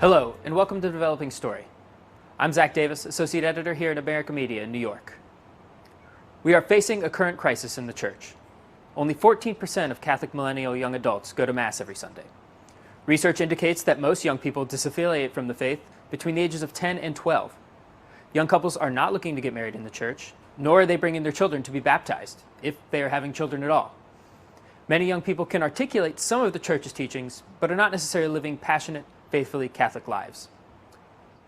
Hello, and welcome to Developing Story. I'm Zach Davis, Associate Editor here at America Media in New York. We are facing a current crisis in the church. Only 14% of Catholic millennial young adults go to Mass every Sunday. Research indicates that most young people disaffiliate from the faith between the ages of 10 and 12. Young couples are not looking to get married in the church, nor are they bringing their children to be baptized, if they are having children at all. Many young people can articulate some of the church's teachings, but are not necessarily living passionate, faithfully Catholic lives.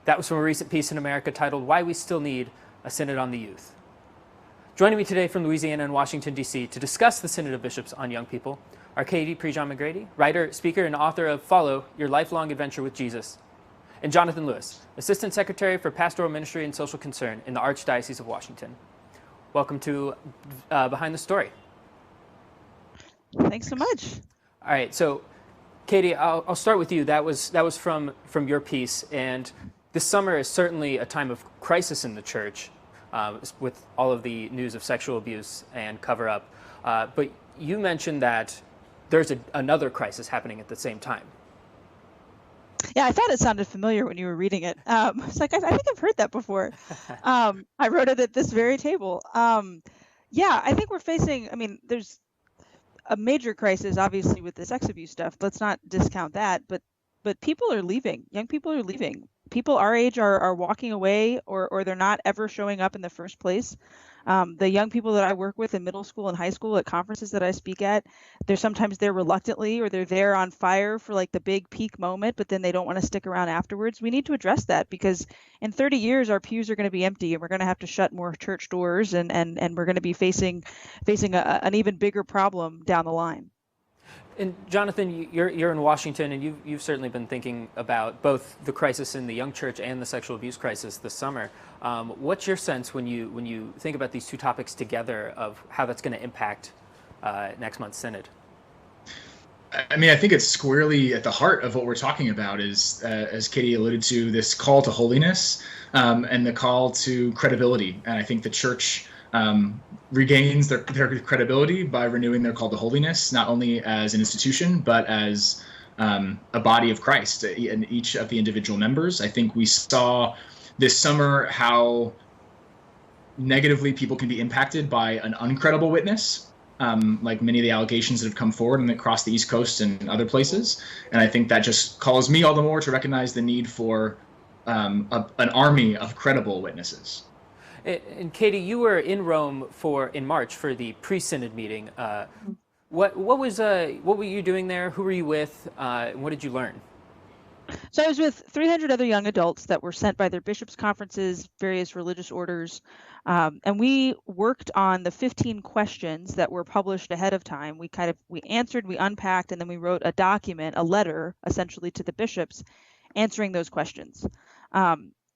That was from a recent piece in America titled Why We Still Need a Synod on the Youth. Joining me today from Louisiana and Washington, D.C. to discuss the Synod of Bishops on young people are Katie Prejean-McGrady, writer, speaker, and author of Follow, Your Lifelong Adventure with Jesus, and Jonathan Lewis, Assistant Secretary for Pastoral Ministry and Social Concern in the Archdiocese of Washington. Welcome to Behind the Story. Thanks so much. All right, so Katie, I'll start with you. That was from your piece, and this summer is certainly a time of crisis in the church with all of the news of sexual abuse and cover-up. But you mentioned that there's another crisis happening at the same time. Yeah, I thought it sounded familiar when you were reading it. It's like, I think I've heard that before. I wrote it at this very table. Yeah, I think we're facing, there's a major crisis, obviously, with the sex abuse stuff. Let's not discount that. But people are leaving. Young people are leaving. People our age are walking away, or they're not ever showing up in the first place. The young people that I work with in middle school and high school at conferences that I speak at, they're sometimes there reluctantly, or they're there on fire for like the big peak moment, but then they don't want to stick around afterwards. We need to address that, because in 30 years, our pews are going to be empty, and we're going to have to shut more church doors, and we're going to be facing an even bigger problem down the line. And Jonathan, you're in Washington, and you've certainly been thinking about both the crisis in the young church and the sexual abuse crisis this summer. What's your sense when you think about these two topics together of how that's going to impact next month's synod? I think it's squarely at the heart of what we're talking about is, as Katie alluded to, this call to holiness and the call to credibility. And I think the church regains their credibility by renewing their call to holiness, not only as an institution, but as a body of Christ in each of the individual members. I think we saw this summer how negatively people can be impacted by an uncredible witness, like many of the allegations that have come forward and across the East Coast and other places. And I think that just calls me all the more to recognize the need for an army of credible witnesses. And Katie, you were in Rome in March for the pre-synod meeting. What were you doing there? Who were you with? And what did you learn? So I was with 300 other young adults that were sent by their bishops' conferences, various religious orders, and we worked on the 15 questions that were published ahead of time. We answered, we unpacked, and then we wrote a document, a letter, essentially to the bishops, answering those questions.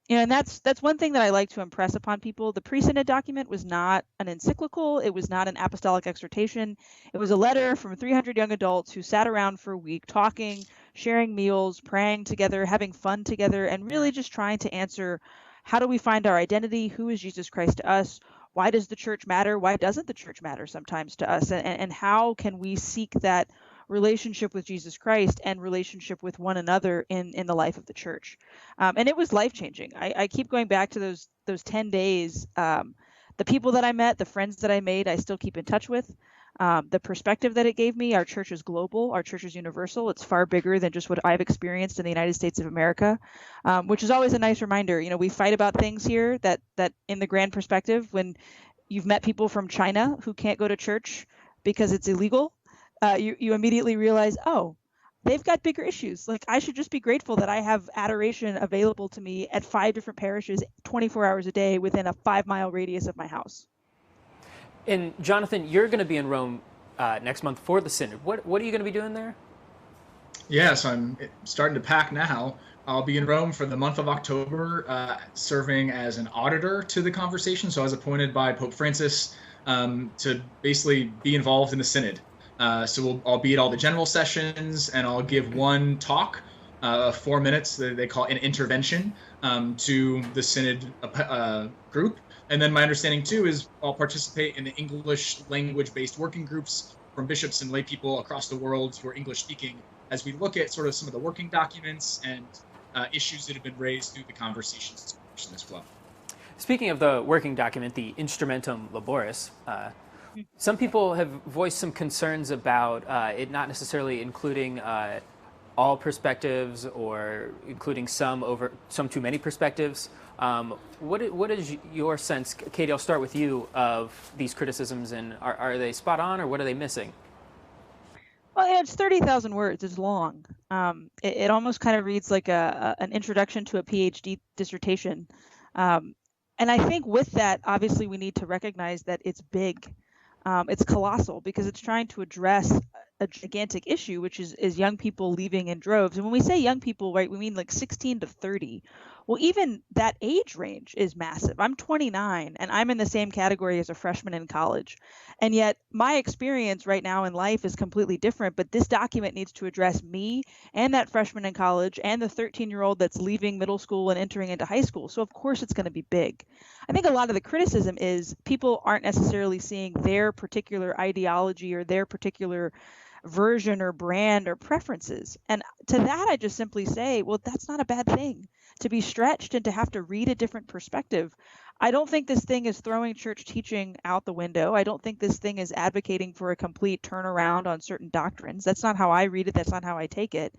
And that's one thing that I like to impress upon people. The pre-synod document was not an encyclical. It was not an apostolic exhortation. It was a letter from 300 young adults who sat around for a week talking, sharing meals, praying together, having fun together, and really just trying to answer, how do we find our identity? Who is Jesus Christ to us? Why does the church matter? Why doesn't the church matter sometimes to us? And how can we seek that relationship with Jesus Christ and relationship with one another in the life of the church? And it was life-changing. I keep going back to those 10 days. The people that I met, the friends that I made, I still keep in touch with. The perspective that it gave me, our church is global, our church is universal. It's far bigger than just what I've experienced in the United States of America, which is always a nice reminder. We fight about things here that in the grand perspective, when you've met people from China who can't go to church because it's illegal, you immediately realize, oh, they've got bigger issues. Like, I should just be grateful that I have adoration available to me at 5 different parishes 24 hours a day within a 5-mile radius of my house. And Jonathan, you're going to be in Rome next month for the synod. What are you going to be doing there? Yeah, so I'm starting to pack now. I'll be in Rome for the month of October, serving as an auditor to the conversation. So I was appointed by Pope Francis to basically be involved in the synod. So I'll be at all the general sessions, and I'll give one talk, 4 minutes, they call it an intervention, to the synod group. And then my understanding, too, is I'll participate in the English language-based working groups from bishops and lay people across the world who are English-speaking, as we look at sort of some of the working documents and issues that have been raised through the conversations as well. Speaking of the working document, the Instrumentum Laboris, some people have voiced some concerns about it not necessarily including all perspectives or including some too many perspectives. What is your sense, Katie, I'll start with you, of these criticisms, and are they spot on, or what are they missing? Well, yeah, it's 30,000 words. It's long. It almost kind of reads like an introduction to a PhD dissertation. And I think with that, obviously, we need to recognize that it's big. It's colossal because it's trying to address a gigantic issue, which is young people leaving in droves. And when we say young people, right, we mean like 16 to 30. Well, even that age range is massive. I'm 29 and I'm in the same category as a freshman in college. And yet my experience right now in life is completely different. But this document needs to address me and that freshman in college and the 13-year-old that's leaving middle school and entering into high school. So of course it's going to be big. I think a lot of the criticism is people aren't necessarily seeing their particular ideology or their particular version or brand or preferences. And to that, I just simply say, well, that's not a bad thing. To be stretched and to have to read a different perspective. I don't think this thing is throwing church teaching out the window. I don't think this thing is advocating for a complete turnaround on certain doctrines. That's not how I read it. That's not how I take it.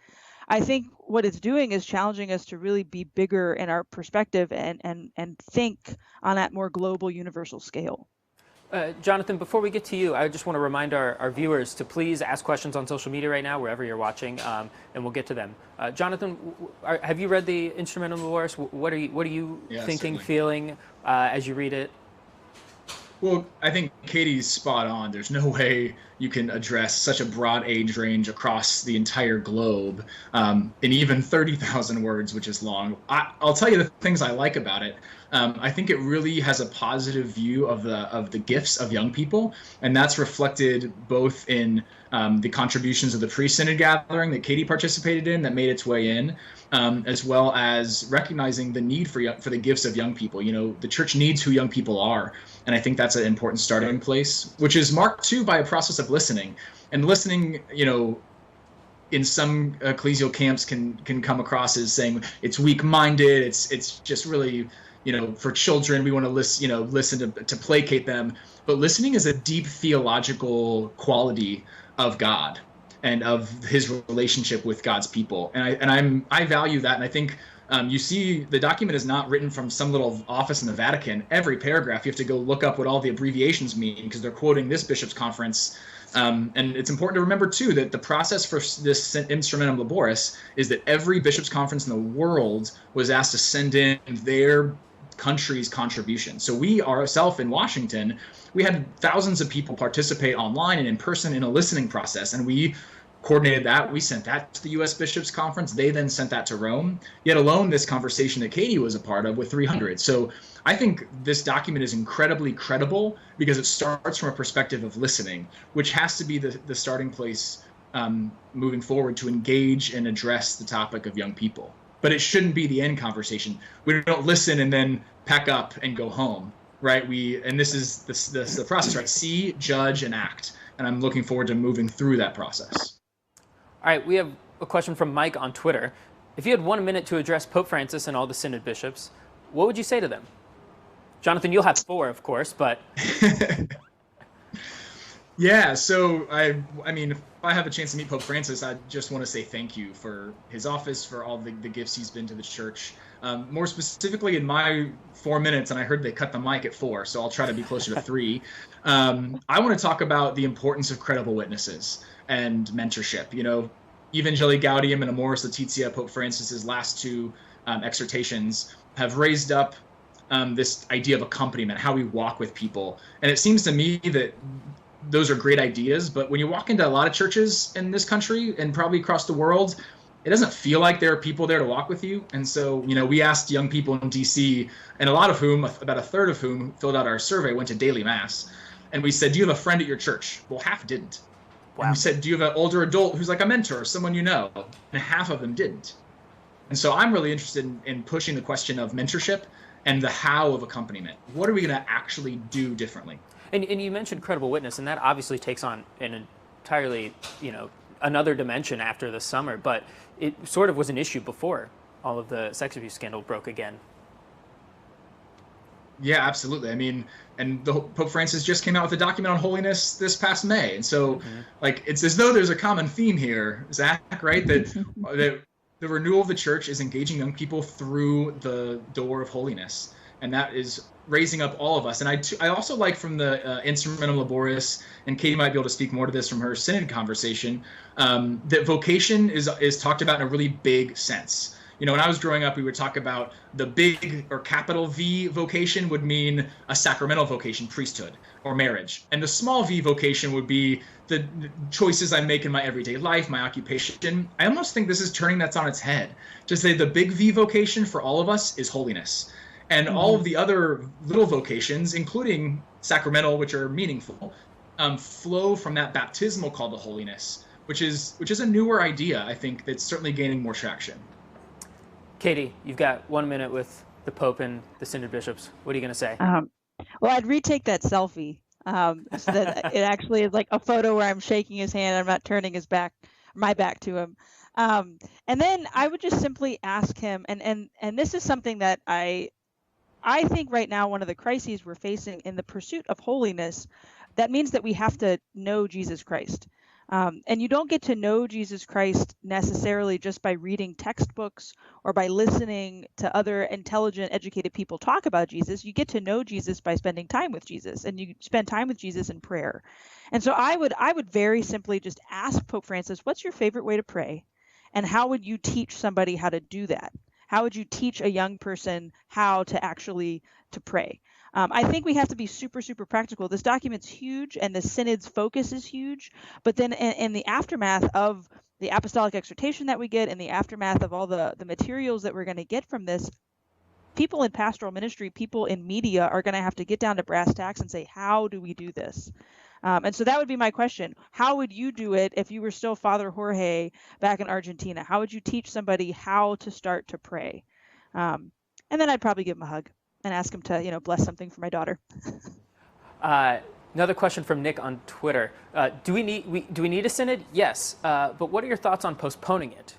I think what it's doing is challenging us to really be bigger in our perspective and think on that more global, universal scale. Jonathan, before we get to you, I just want to remind our viewers to please ask questions on social media right now, wherever you're watching, and we'll get to them. Jonathan, have you read the Instrumentum Laboris? What are you thinking, certainly, feeling as you read it? Well, I think Katie's spot on. There's no way you can address such a broad age range across the entire globe in even 30,000 words, which is long. I'll tell you the things I like about it. I think it really has a positive view of the gifts of young people, and that's reflected both in the contributions of the pre-synod gathering that Katie participated in that made its way in, as well as recognizing the need for the gifts of young people. You know, the church needs who young people are, and I think that's an important starting place, which is marked too by a process of listening. And listening, you know, in some ecclesial camps can come across as saying it's weak-minded, it's just really, you know, for children, we want to listen to placate them. But listening is a deep theological quality of God and of his relationship with God's people. And I value that. And I think you see the document is not written from some little office in the Vatican. Every paragraph, you have to go look up what all the abbreviations mean because they're quoting this bishop's conference. And it's important to remember, too, that the process for this Instrumentum Laboris is that every bishop's conference in the world was asked to send in their country's contribution. So we ourselves in Washington, we had thousands of people participate online and in person in a listening process, and we coordinated that. We sent that to the U.S. Bishops' Conference. They then sent that to Rome, yet alone this conversation that Katie was a part of with 300. So I think this document is incredibly credible because it starts from a perspective of listening, which has to be the starting place moving forward to engage and address the topic of young people. But it shouldn't be the end conversation. We don't listen and then pack up and go home, right? And this is the process, right? See, judge, and act. And I'm looking forward to moving through that process. All right, we have a question from Mike on Twitter. If you had 1 minute to address Pope Francis and all the Synod bishops, what would you say to them? Jonathan, you'll have 4, of course, but... Yeah, so I mean, if I have a chance to meet Pope Francis, I just want to say thank you for his office, for all the gifts he's been to the church. More specifically, in my 4 minutes, and I heard they cut the mic at 4, so I'll try to be closer to 3. I want to talk about the importance of credible witnesses and mentorship. You know, Evangelii Gaudium and Amoris Laetitia, Pope Francis's last 2 exhortations, have raised up this idea of accompaniment, how we walk with people. And it seems to me that those are great ideas, but when you walk into a lot of churches in this country and probably across the world, it doesn't feel like there are people there to walk with you. And so, you know, we asked young people in DC, and a lot of whom, about a third of whom filled out our survey, went to daily mass. And we said, do you have a friend at your church? Well, half didn't. Wow. And we said, do you have an older adult who's like a mentor or someone you know? And half of them didn't. And so I'm really interested in pushing the question of mentorship and the how of accompaniment. What are we going to actually do differently? And you mentioned credible witness, and that obviously takes on an entirely, you know, another dimension after the summer, but it sort of was an issue before all of the sex abuse scandal broke again. Yeah, absolutely. I mean, and the Pope Francis just came out with a document on holiness this past May, and so like it's as though there's a common theme here, Zach, right? That the renewal of the church is engaging young people through the door of holiness, and that is raising up all of us. And I also like from the Instrumentum Laboris, and Katie might be able to speak more to this from her synod conversation, that vocation is talked about in a really big sense. You know, when I was growing up, we would talk about the big or capital V vocation would mean a sacramental vocation, priesthood or marriage. And the small v vocation would be the choices I make in my everyday life, my occupation. I almost think this is turning that on its head. To say the big V vocation for all of us is holiness. And all of the other little vocations, including sacramental, which are meaningful, flow from that baptismal call to holiness, which is a newer idea, I think, that's certainly gaining more traction. Katie, you've got 1 minute with the Pope and the Synod of Bishops. What are you going to say? Well, I'd retake that selfie so that it actually is like a photo where I'm shaking his hand. I'm not turning my back to him. And then I would just simply ask him, and this is something that I think right now one of the crises we're facing in the pursuit of holiness, that means that we have to know Jesus Christ. And you don't get to know Jesus Christ necessarily just by reading textbooks or by listening to other intelligent, educated people talk about Jesus. You get to know Jesus by spending time with Jesus, and you spend time with Jesus in prayer. And so I would very simply just ask Pope Francis, what's your favorite way to pray? And how would you teach somebody how to do that? How would you teach a young person how to actually to pray? I think we have to be super, super practical. This document's huge, and the synod's focus is huge. But then in the aftermath of the apostolic exhortation that we get, in the aftermath of all the materials that we're going to get from this, people in pastoral ministry, people in media are going to have to get down to brass tacks and say, how do we do this? And so that would be my question. How would you do it if you were still Father Jorge back in Argentina? How would you teach somebody how to start to pray? And then I'd probably give him a hug and ask him to, bless something for my daughter. Another question from Nick on Twitter. Do we need a synod? Yes. But what are your thoughts on postponing it?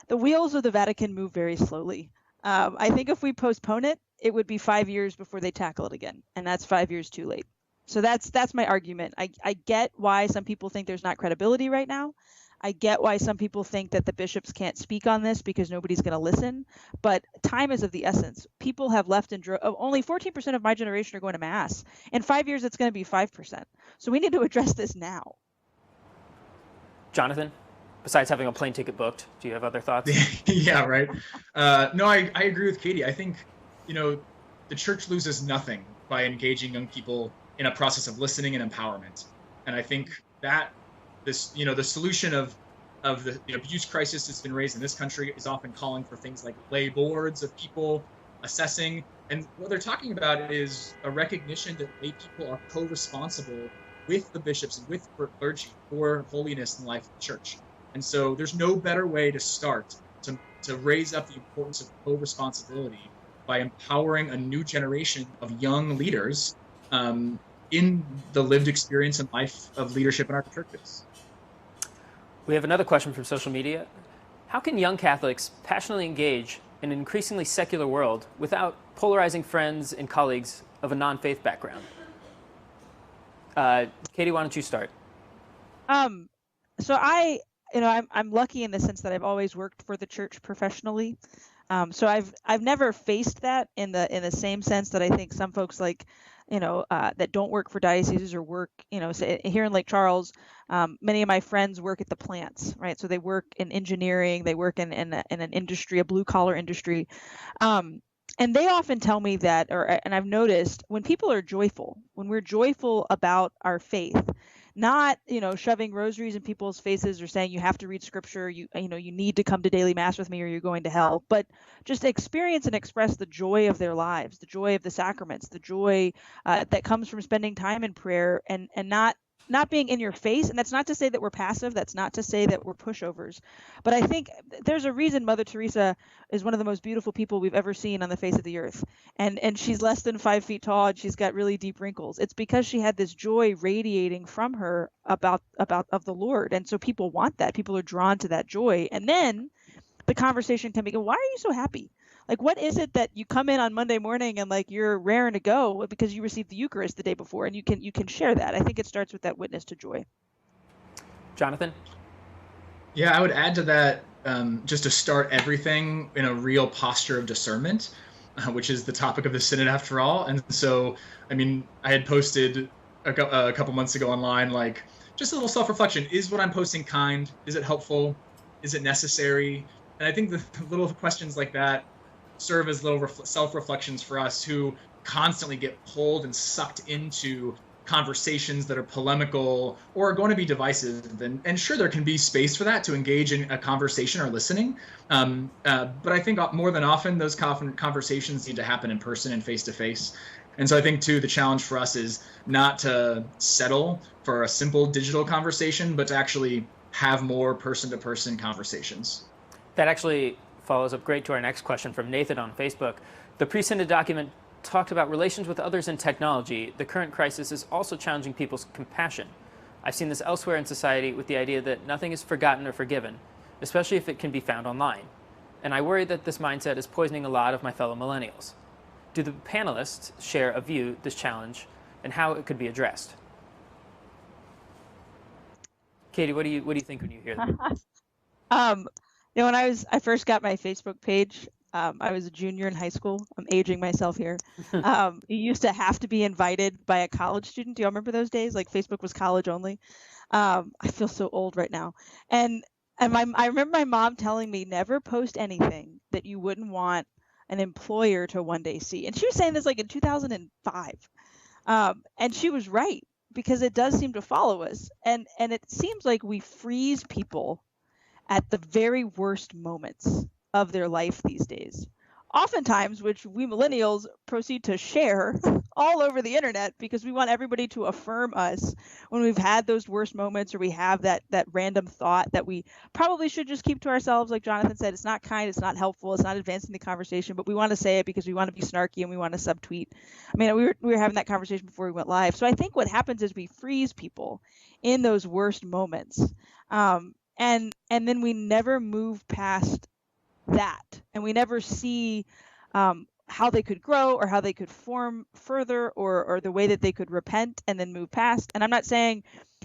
The wheels of the Vatican move very slowly. I think if we postpone it, it would be 5 years before they tackle it again. And that's 5 years too late. So that's my argument. I get why some people think there's not credibility right now. I get why some people think that the bishops can't speak on this because nobody's going to listen, but time is of the essence. People have left in only 14% of my generation are going to Mass. In 5 years, it's going to be 5%. So we need to address this now. Jonathan, besides having a plane ticket booked, do you have other thoughts? Yeah, right. No, I agree with Katie. I think, the church loses nothing by engaging young people in a process of listening and empowerment. And I think that the solution of the abuse crisis that's been raised in this country is often calling for things like lay boards of people assessing. And what they're talking about is a recognition that lay people are co-responsible with the bishops and with clergy for holiness in the life of the church. And so there's no better way to start to raise up the importance of co-responsibility by empowering a new generation of young leaders in the lived experience and life of leadership in our churches. We have another question from social media. How can young Catholics passionately engage in an increasingly secular world without polarizing friends and colleagues of a non-faith background? Katie, why don't you start? So I'm lucky in the sense that I've always worked for the church professionally. So I've never faced that in the same sense that I think some folks that don't work for dioceses or work, say here in Lake Charles, many of my friends work at the plants, right? So they work in engineering, they work in an industry, a blue collar industry. And they often tell me that, and I've noticed when people are joyful, when we're joyful about our faith, not, shoving rosaries in people's faces or saying you have to read scripture, you need to come to daily mass with me or you're going to hell, but just experience and express the joy of their lives, the joy of the sacraments, the joy that comes from spending time in prayer and not not being in your face. And that's not to say that we're passive. That's not to say that we're pushovers. But I think there's a reason Mother Teresa is one of the most beautiful people we've ever seen on the face of the earth. And she's less than 5 feet tall, and she's got really deep wrinkles. It's because she had this joy radiating from her about of the Lord. And so people want that. People are drawn to that joy. And then the conversation can begin. Why are you so happy? Like, what is it that you come in on Monday morning and like you're raring to go because you received the Eucharist the day before, and you can share that. I think it starts with that witness to joy. Jonathan? Yeah, I would add to that, just to start everything in a real posture of discernment, which is the topic of the Synod after all. And so, I mean, I had posted a couple months ago online, like, just a little self-reflection. Is what I'm posting kind? Is it helpful? Is it necessary? And I think the little questions like that serve as little self-reflections for us who constantly get pulled and sucked into conversations that are polemical or are going to be divisive. And sure, there can be space for that to engage in a conversation or listening. But I think more than often, those conversations need to happen in person and face-to-face. And so I think, too, the challenge for us is not to settle for a simple digital conversation, but to actually have more person-to-person conversations. That actually follows up great to our next question from Nathan on Facebook. The pre-Synod document talked about relations with others in technology. The current crisis is also challenging people's compassion. I've seen this elsewhere in society with the idea that nothing is forgotten or forgiven, especially if it can be found online. And I worry that this mindset is poisoning a lot of my fellow millennials. Do the panelists share a view, this challenge, and how it could be addressed? Katie, what do you think when you hear that? When I first got my Facebook page, I was a junior in high school. I'm aging myself here. You used to have to be invited by a college student. Do y'all remember those days? Like, Facebook was college only. I feel so old right now. And I remember my mom telling me, never post anything that you wouldn't want an employer to one day see. And she was saying this like in 2005. And she was right, because it does seem to follow us. And it seems like we freeze people at the very worst moments of their life these days. Oftentimes, which we millennials proceed to share all over the internet because we want everybody to affirm us when we've had those worst moments, or we have that random thought that we probably should just keep to ourselves. Like Jonathan said, it's not kind, it's not helpful, it's not advancing the conversation, but we want to say it because we want to be snarky and we want to subtweet. I mean, we were having that conversation before we went live. So I think what happens is we freeze people in those worst moments. And then we never move past that, and we never see how they could grow or how they could form further, or the way that they could repent and then move past. And I'm not saying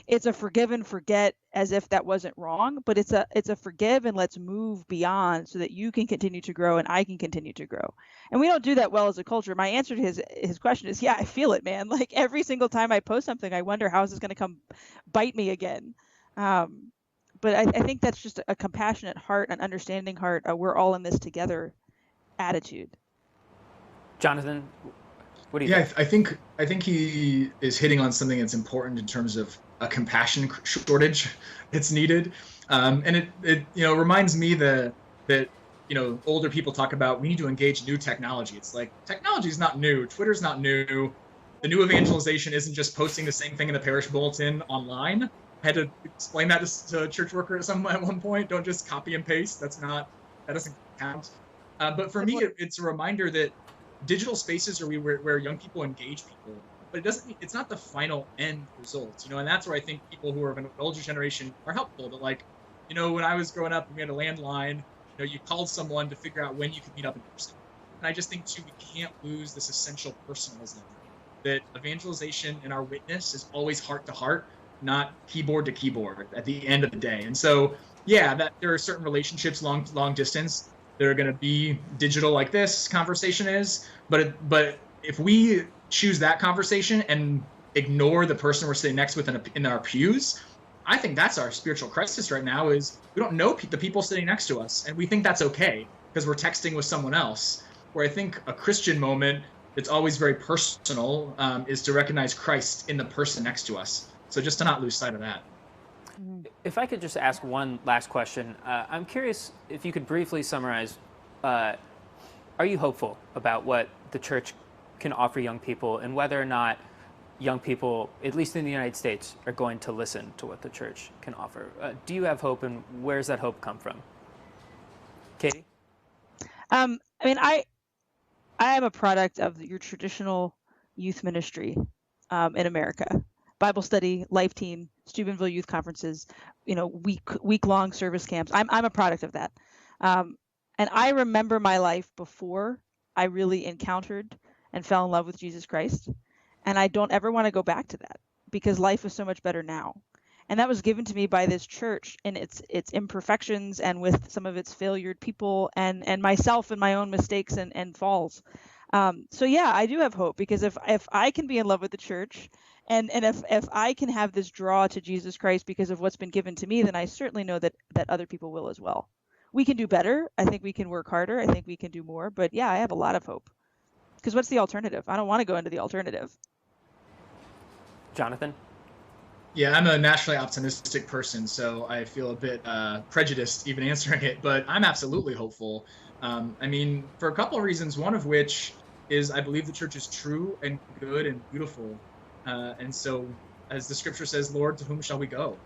it's a forgive and forget as if that wasn't wrong, but it's a forgive and let's move beyond so that you can continue to grow and I can continue to grow. And we don't do that well as a culture. My answer to his question is, yeah, I feel it, man. Like, every single time I post something, I wonder, how is this going to come bite me again? But I think that's just a compassionate heart, an understanding heart, we're all in this together attitude. Jonathan, what do you think? I think he is hitting on something that's important in terms of a compassion shortage that's needed. And it reminds me that older people talk about, we need to engage new technology. It's like, technology is not new. Twitter's not new. The new evangelization isn't just posting the same thing in the parish bulletin online. I had to explain that to a church worker at one point. Don't just copy and paste. That doesn't count. But for me, it's a reminder that digital spaces are where young people engage people, but it's not the final end result, and that's where I think people who are of an older generation are helpful. But when I was growing up, we had a landline. You called someone to figure out when you could meet up in person. And I just think too, we can't lose this essential personalism, that evangelization and our witness is always heart to heart, not keyboard to keyboard at the end of the day. And so, yeah, that there are certain relationships long distance that are going to be digital, like this conversation is. But if we choose that conversation and ignore the person we're sitting next with in our pews, I think that's our spiritual crisis right now. Is we don't know the people sitting next to us, and we think that's okay because we're texting with someone else. Where I think a Christian moment that's always very personal is to recognize Christ in the person next to us. So just to not lose sight of that. If I could just ask one last question, I'm curious if you could briefly summarize, are you hopeful about what the church can offer young people, and whether or not young people, at least in the United States, are going to listen to what the church can offer. Do you have hope, and where's that hope come from? Katie? I mean, I am a product of your traditional youth ministry in America. Bible study, life team, Steubenville youth conferences, week-long service camps. I'm a product of that. And I remember my life before I really encountered and fell in love with Jesus Christ. And I don't ever want to go back to that because life is so much better now. And that was given to me by this church in its imperfections and with some of its failured people and myself and my own mistakes and falls. So yeah, I do have hope because if I can be in love with the church and if I can have this draw to Jesus Christ because of what's been given to me, then I certainly know that other people will as well. We can do better. I think we can work harder. I think we can do more. But yeah, I have a lot of hope. Because what's the alternative? I don't want to go into the alternative. Jonathan? Yeah, I'm a naturally optimistic person, so I feel a bit prejudiced even answering it, but I'm absolutely hopeful. I mean, for a couple of reasons, one of which is I believe the church is true and good and beautiful. And so, as the scripture says, Lord, to whom shall we go?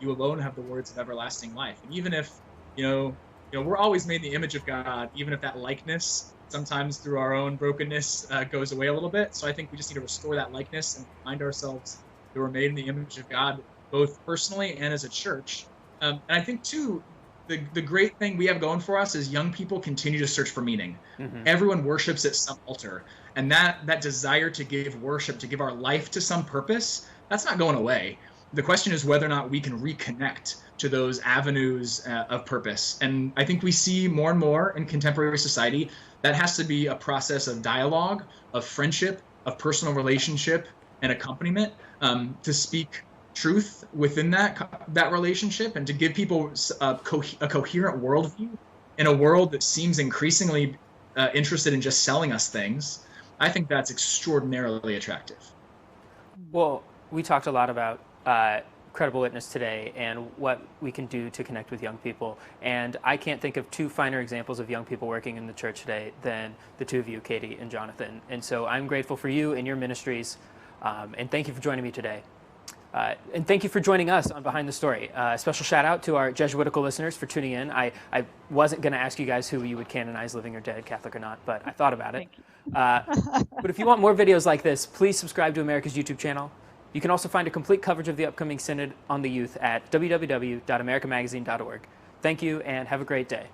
You alone have the words of everlasting life. And even if, we're always made in the image of God, even if that likeness sometimes through our own brokenness goes away a little bit. So I think we just need to restore that likeness and remind ourselves that we're made in the image of God, both personally and as a church. And I think, too, the great thing we have going for us is young people continue to search for meaning. Mm-hmm. Everyone worships at some altar. And that desire to give worship, to give our life to some purpose, that's not going away. The question is whether or not we can reconnect to those avenues of purpose. And I think we see more and more in contemporary society that has to be a process of dialogue, of friendship, of personal relationship and accompaniment, to speak truth within that relationship and to give people a coherent worldview in a world that seems increasingly interested in just selling us things. I think that's extraordinarily attractive. Well, we talked a lot about credible witness today and what we can do to connect with young people. And I can't think of two finer examples of young people working in the church today than the two of you, Katie and Jonathan. And so I'm grateful for you and your ministries. And thank you for joining me today. And thank you for joining us on Behind the Story. A special shout out to our Jesuitical listeners for tuning in. I wasn't going to ask you guys who you would canonize, living or dead, Catholic or not, but I thought about it. But if you want more videos like this, please subscribe to America's YouTube channel. You can also find a complete coverage of the upcoming Synod on the Youth at www.americamagazine.org. Thank you and have a great day.